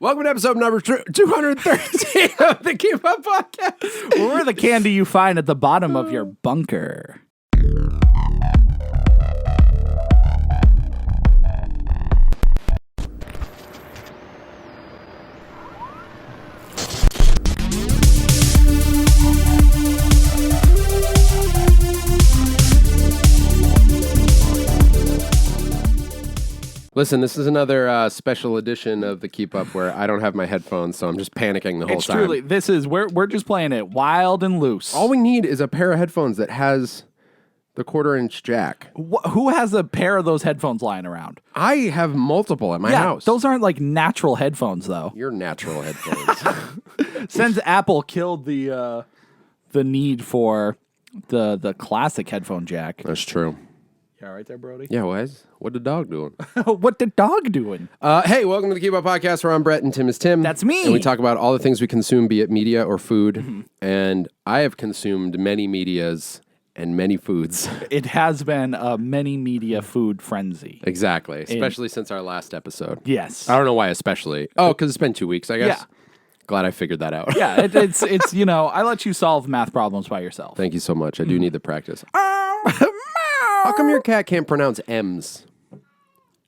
Welcome to episode number 213 of the Keep Up Podcast. We're the candy you find at the bottom of your bunker. Listen, this is another special edition of the Keep Up where I don't have my headphones, so I'm just panicking the whole time. Truly, this is, we're just playing it wild and loose. All we need is a pair of headphones that has the 1/4-inch jack. Who has a pair of those headphones lying around? I have multiple at my house. Those aren't like natural headphones, though. Your natural headphones. Since Apple killed the need for the classic headphone jack. That's true. You all right there, Brody? Yeah, Wes. What the dog doing? What the dog doing? Hey, welcome to the Keep Up Podcast where I'm Brett and Tim is Tim. That's me. And we talk about all the things we consume, be it media or food. Mm-hmm. And I have consumed many medias and many foods. It has been a many media food frenzy. Exactly. Especially since our last episode. Yes. I don't know why especially. Oh, because it's been 2 weeks, I guess. Yeah. Glad I figured that out. Yeah, it's I let you solve math problems by yourself. Thank you so much. I do need the practice. How come your cat can't pronounce M's?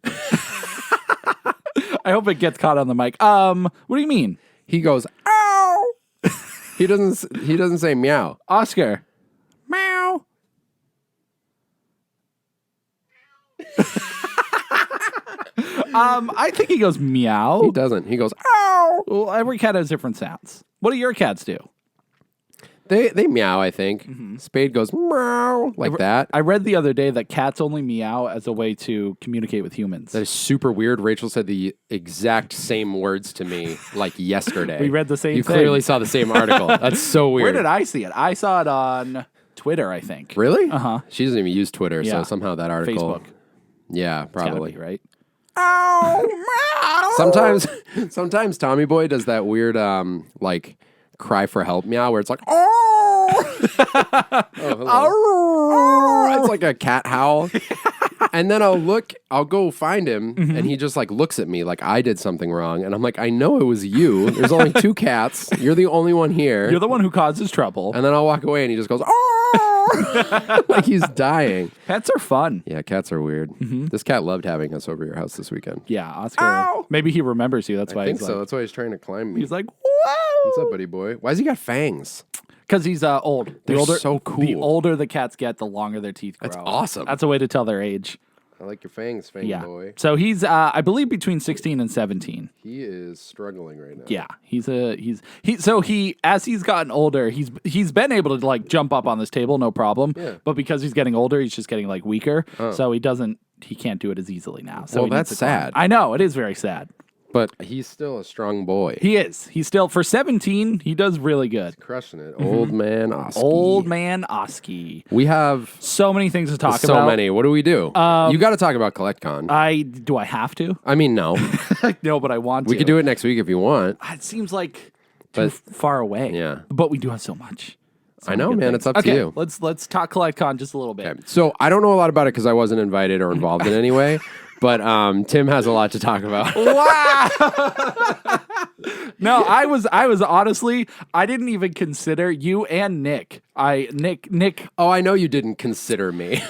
I hope it gets caught on the mic. What do you mean? He goes, ow. He doesn't say meow. Oscar. Meow. I think he goes meow. He doesn't. He goes, ow. Well, every cat has different sounds. What do your cats do? They meow, I think. Mm-hmm. Spade goes meow, like that. I read the other day that cats only meow as a way to communicate with humans. That is super weird. Rachel said the exact same words to me like yesterday. We read the same You thing. clearly saw the same article. That's so weird. Where did I see it? I saw it on Twitter, I think. Really? Uh-huh. She doesn't even use Twitter, Yeah. so somehow that article. Facebook. Yeah, probably. Be, right? Sometimes Tommy Boy does that weird like cry for help meow where it's like it's like a cat howl. And then I'll go find him and he just like looks at me like I did something wrong and I'm like, I know it was you. There's only 2 cats. You're the only one here. You're the one who causes trouble. And then I'll walk away and he just goes like he's dying. Pets are fun. Yeah, cats are weird. Mm-hmm. This cat loved having us over your house this weekend. Yeah, Oscar. Ow! Maybe he remembers you. That's why I think he's so. like, That's why he's trying to climb me. he's like, whoa. What's up, buddy boy? Why's he got fangs? Because he's old. They're so cool. The older the cats get, the longer their teeth grow. That's awesome. That's a way to tell their age. I like your fangs, fang Yeah. boy. So he's, I believe, between 16 and 17. He is struggling right now. Yeah, as he's gotten older, he's been able to like jump up on this table, no problem. Yeah. But because he's getting older, he's just getting like weaker. So he can't do it as easily now. So Well, he needs that's to climb. sad. I know, it is very sad. But he's still a strong boy. He is. He's still, for 17, he does really good. Crushing it. Old man Oski. Old man Oski. We have So many things to talk about. so many. What do we do? You got to talk about CollectCon. Do I have to? I mean, no. No, but I want to. We could do it next week if you want. It seems like too far away. Yeah. But we do have so much. I know, man. It's up to you. Let's talk CollectCon just a little bit. Okay. So I don't know a lot about it because I wasn't invited or involved in any way. But Tim has a lot to talk about. Wow. No, I was honestly, I didn't even consider you and Nick. Nick. Oh, I know you didn't consider me.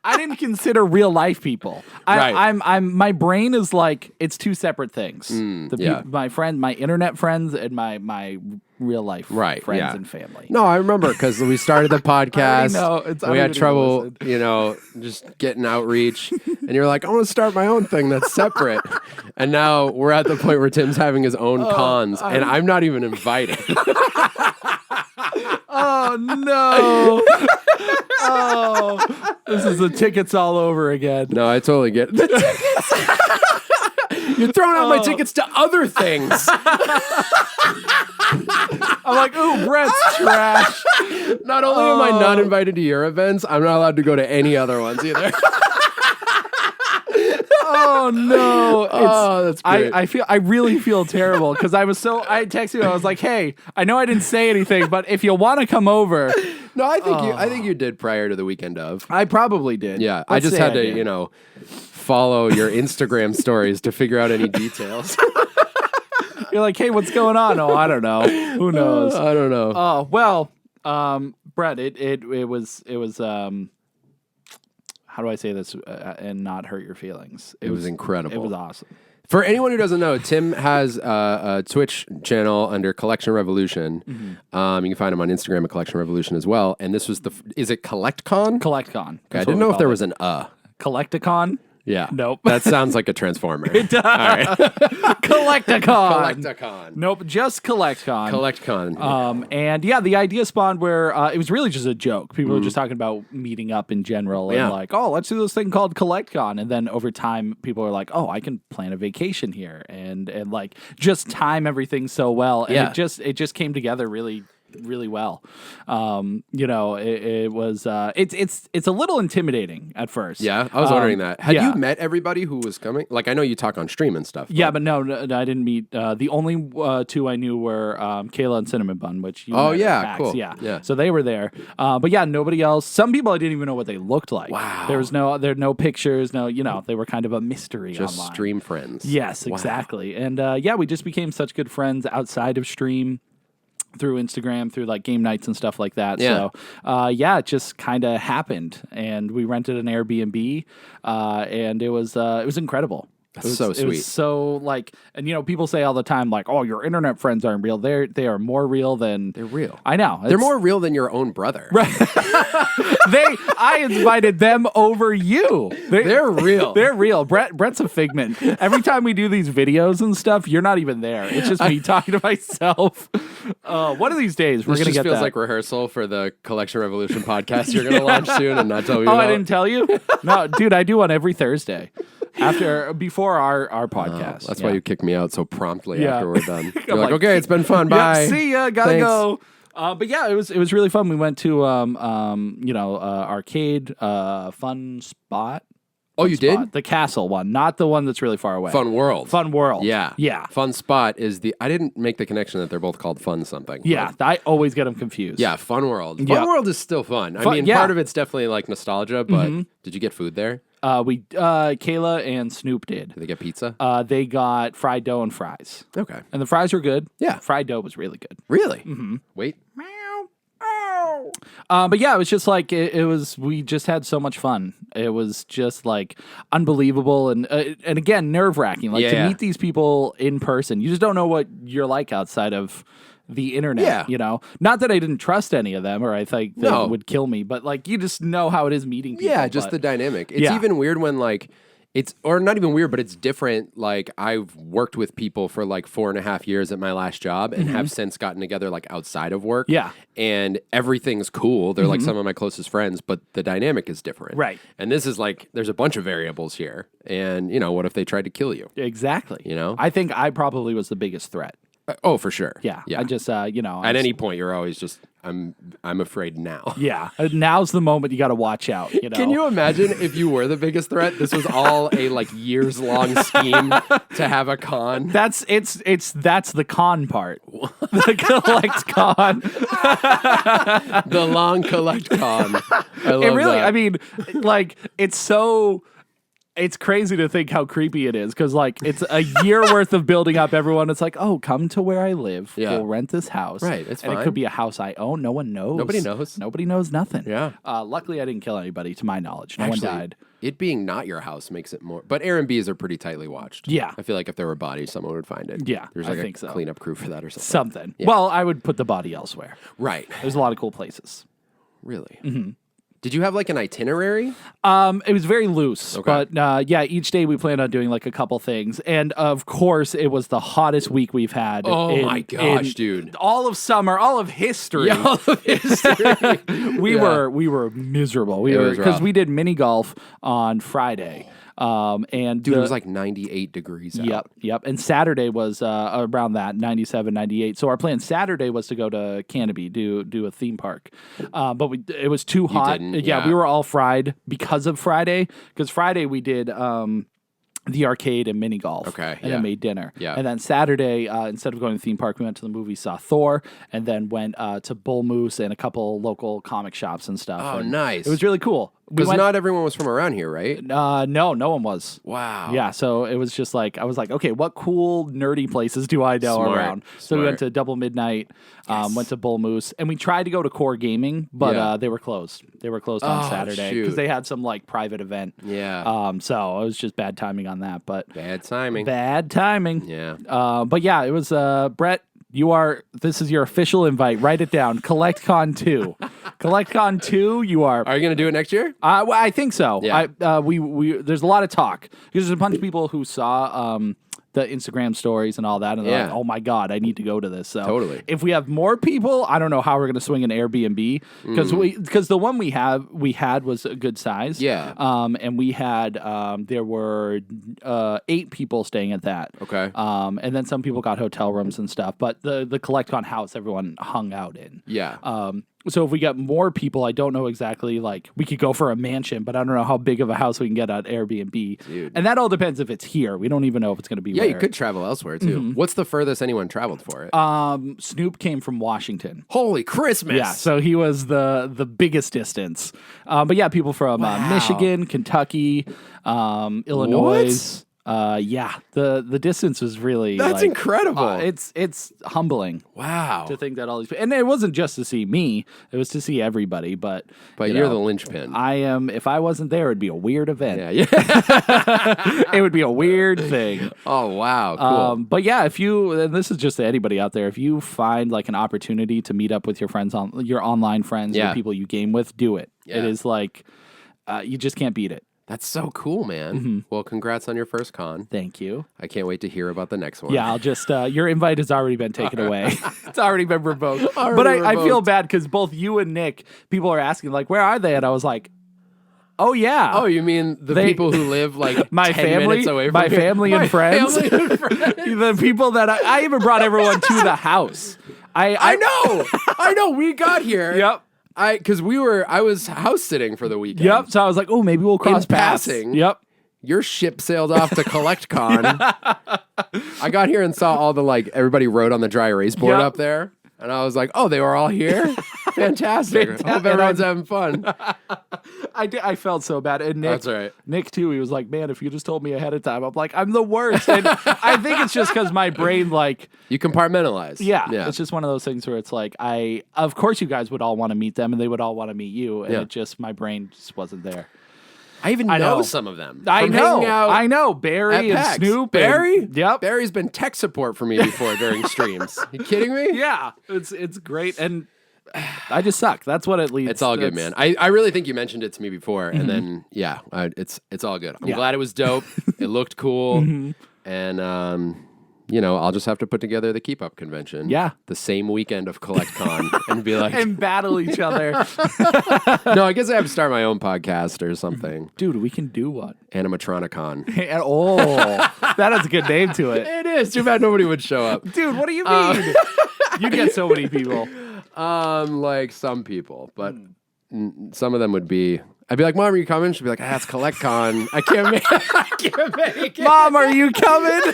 I didn't consider real life people. Right. My brain is like, it's 2 separate things. Yeah. My internet friends and my real life friends and family. No, I remember because we started the podcast. We had trouble, just getting outreach. And you're like, I want to start my own thing that's separate. And now we're at the point where Tim's having his own cons, and I'm not even invited. Oh, no. Oh, this is the tickets all over again. No, I totally get it. The tickets! You're throwing out my tickets to other things. I'm like, ooh, Brett's trash. Not only am I not invited to your events, I'm not allowed to go to any other ones either. Oh no! That's great. I really feel terrible because I texted you. I was like, "Hey, I know I didn't say anything, but if you want to come over." No, I think you did prior to the weekend of. I probably did. Yeah, I just had to, follow your Instagram stories to figure out any details. You're like, hey, what's going on? Oh, I don't know. Who knows? I don't know. Oh, well, Brett, it was how do I say this and not hurt your feelings? It was incredible. It was awesome. For anyone who doesn't know, Tim has a Twitch channel under Collection Revolution. You can find him on Instagram at Collection Revolution as well. And this was is it CollectCon? CollectCon. Okay, I didn't know if there was an Collecticon? Yeah. Nope. That sounds like a Transformer. It does. All right. Collecticon. CollectCon. Nope, just CollectCon. CollectCon. And yeah, the idea spawned where it was really just a joke. People were just talking about meeting up in general and like, oh, let's do this thing called CollectCon. And then over time, people are like, oh, I can plan a vacation here and like just time everything so well. And it just came together really well. It was it's a little intimidating at first. Yeah, I was wondering that. Had you met everybody who was coming? Like, I know you talk on stream and stuff. Yeah, but no, I didn't meet. The only two I knew were Kayla and Cinnamon Bun, which you met at PAX. Cool. Yeah, so they were there. But yeah, nobody else. Some people I didn't even know what they looked like. Wow. There were no pictures. They were kind of a mystery. Just online. stream friends. Yes, exactly. And we just became such good friends outside of stream. Through Instagram, through like game nights and stuff like that. Yeah. So, it just kind of happened, and we rented an Airbnb, and it was incredible. That's so sweet. It was so like, and people say all the time like, "Oh, your internet friends aren't real." They are more real than they're real. I know They're more real than your own brother. Right. I invited them over you. They're real. They're real. Brett's a figment. Every time we do these videos and stuff, you're not even there. It's just me talking to myself. One of these days we're gonna get that. Feels like rehearsal for the Collection Revolution podcast you're gonna launch soon and not tell me. I didn't tell you. No, dude, I do one every Thursday. Before our podcast. That's why you kicked me out so promptly after we're done. You're like, okay, it's been fun. Bye. See ya. Gotta go. But yeah, it was really fun. We went to arcade fun spot. Oh, you did? The castle one, not the one that's really far away. Fun World. Fun World. Yeah. Yeah. Fun Spot is I didn't make the connection that they're both called Fun something. Yeah, I always get them confused. Yeah, Fun World. Fun World is still fun. I mean, part of it's definitely like nostalgia, but did you get food there? Kayla and Snoop did. Did they get pizza? They got fried dough and fries. Okay. And the fries were good. Yeah. Fried dough was really good. Really? Mm-hmm. Wait. But yeah, it was just like we just had so much fun. It was just like unbelievable and again nerve-wracking. Like to meet these people in person. You just don't know what you're like outside of the internet, Not that I didn't trust any of them or I think they would kill me, but like you just know how it is meeting people. Yeah, just the dynamic. It's even weird when like or not even weird, but it's different. Like I've worked with people for like 4.5 years at my last job and have since gotten together like outside of work. Yeah. And everything's cool. They're like some of my closest friends, but the dynamic is different. Right. And this is like, there's a bunch of variables here. And what if they tried to kill you? Exactly. You I think I probably was the biggest threat. Oh, for sure. Yeah. I just, at any point, you're always just, I'm afraid now. Yeah. Now's the moment you got to watch out. Can you imagine if you were the biggest threat? This was all a like years long scheme to have a con. That's the con part. The collect con. The long collect con. I love that. I mean, like it's crazy to think how creepy it is because, like, it's a year worth of building up everyone. It's like, oh, come to where I live. Yeah. We'll rent this house. Right, it's fine. And it could be a house I own. No one knows. Nobody knows. Nobody knows nothing. Yeah. Luckily, I didn't kill anybody, to my knowledge. No one died. It being not your house makes it more... But Airbnbs are pretty tightly watched. Yeah. I feel like if there were bodies, someone would find it. Yeah, There's like I think so. Cleanup crew for that or something. Yeah. Well, I would put the body elsewhere. Right. There's a lot of cool places. Really? Mm-hmm. Did you have like an itinerary? It was very loose, but each day we planned on doing like a couple things, and of course it was the hottest week we've had. Oh my gosh, dude! All of summer, all of history. Yeah, all of history. we were miserable. Because we did mini golf on Friday. Dude, it was like 98 degrees out. Yep. And Saturday was around that 97, 98. So our plan Saturday was to go to Canopy, do a theme park. But it was too hot. Yeah, we were all fried because of Friday. Because Friday we did the arcade and mini golf. Okay. And then made dinner. Yeah. And then Saturday, instead of going to the theme park, we went to the movie, saw Thor, and then went to Bull Moose and a couple local comic shops and stuff. Oh, and nice. It was really cool. Because not everyone was from around here, right? No one was. Wow. Yeah, so it was just like, I was like, okay, what cool nerdy places do I know around? So we went to Double Midnight, went to Bull Moose, and we tried to go to Core Gaming, but they were closed. They were closed on Saturday because they had some like private event. Yeah. So it was just bad timing on that, but bad timing. Bad timing. Yeah. But yeah, it was Brett. This is your official invite. Write it down. CollectCon 2. CollectCon 2, you are. Are you going to do it next year? Well, I think so. Yeah. There's a lot of talk because there's a bunch of people who saw the Instagram stories and all that, and they're like, "Oh my god, I need to go to this." So totally. If we have more people, I don't know how we're going to swing an Airbnb because the one we had was a good size. Yeah. And we had there were 8 people staying at that. Okay. And then some people got hotel rooms and stuff, but the CollectCon house everyone hung out in. Yeah. So if we get more people, I don't know exactly, like, we could go for a mansion, but I don't know how big of a house we can get at Airbnb. Dude. And that all depends if it's here. We don't even know if it's going to be Yeah, you could travel elsewhere, too. What's the furthest anyone traveled for it? Snoop came from Washington. Holy Christmas! Yeah, so he was the biggest distance. But yeah, people from Michigan, Kentucky, Illinois. What? Yeah, the distance was really That's incredible. It's humbling. Wow. To think that all these and it wasn't just to see me; it was to see everybody. But you're the linchpin. I am. If I wasn't there, it'd be a weird event. Yeah. It would be a weird thing. Oh wow, cool. But yeah, and this is just to anybody out there, if you find like an opportunity to meet up with your friends your online friends, the people you game with, do it. Yeah. It is like you just can't beat it. That's so cool, man. Well, congrats on your first con. Thank you. I can't wait to hear about the next one. Yeah, I'll just, your invite has already been taken away. It's already been revoked. I feel bad because both you and Nick, people are asking, like, where are they? And I was like, oh, yeah. Oh, you mean the people who live, like, my 10 family, minutes away from my here? family and friends. The people that I even brought everyone to the house. I know. We got here. Yep. Because I was house sitting for the weekend. Yep. So I was like, oh, maybe we'll cross paths. Passing. Yep. Your ship sailed off to CollectCon. I got here and saw all the, like, everybody rode on the dry erase board up there. And I was like, oh, they were all here? Fantastic. I hope everyone's having fun. I felt so bad. And Nick, that's all right. Nick, too, he was like, man, if you just told me ahead of time, I'm like, I'm the worst. And I think it's just because my brain, like... You compartmentalize. Yeah. It's just one of those things where it's like, of course you guys would all want to meet them and they would all want to meet you. And it just, my brain just wasn't there. I know some of them. I know. Barry and Snoop. Barry? Yep. Barry's been tech support for me before during streams. You kidding me? Yeah. It's great. And I just suck. That's what it leads. It's all good, man. I really think you mentioned it to me before. And then, it's all good. I'm glad it was dope. It looked cool. And, I'll just have to put together the Keep Up convention. Yeah. The same weekend of CollectCon and be like... and battle each other. No, I guess I have to start my own podcast or something. Dude, we can do one. Animatronicon. That has a good name to it. It is. Too bad nobody would show up. Dude, what do you mean? You'd get so many people. Like some people, but some of them would be... I'd be like, Mom, are you coming? She'd be like, it's CollectCon. I can't make it. Mom, are you coming?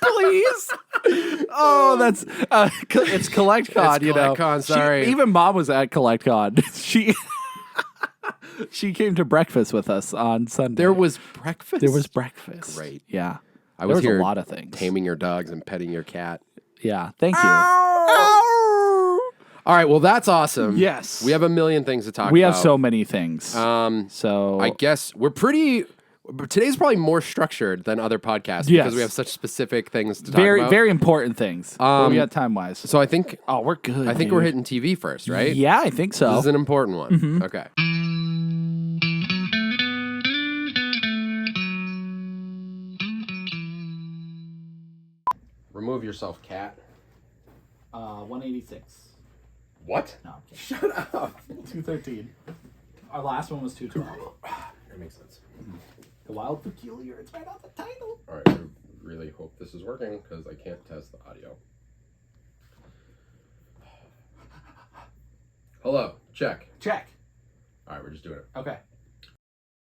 Please. Oh, that's it's CollectCon, it's CollectCon, sorry. Even Mom was at CollectCon. She came to breakfast with us on Sunday. There was breakfast? There was breakfast. Great. Yeah. I was here a lot of things. Taming your dogs and petting your cat. Yeah. Thank you. All right, well, that's awesome. Yes. We have a million things to talk about. We have so many things. So I guess today's probably more structured than other podcasts because we have such specific things to talk about. Very important things. What we got time-wise. So I think... Oh, we're good, I think we're hitting TV first, right? Yeah, I think so. This is an important one. Okay. Remove yourself, cat. 186. What? No, I'm kidding. Shut up. 213. Our last one was 212. That makes sense. The Wild Peculiar. It's right off the title. All right. I really hope this is working because I can't test the audio. Hello. Check. Check. All right. We're just doing it. Okay.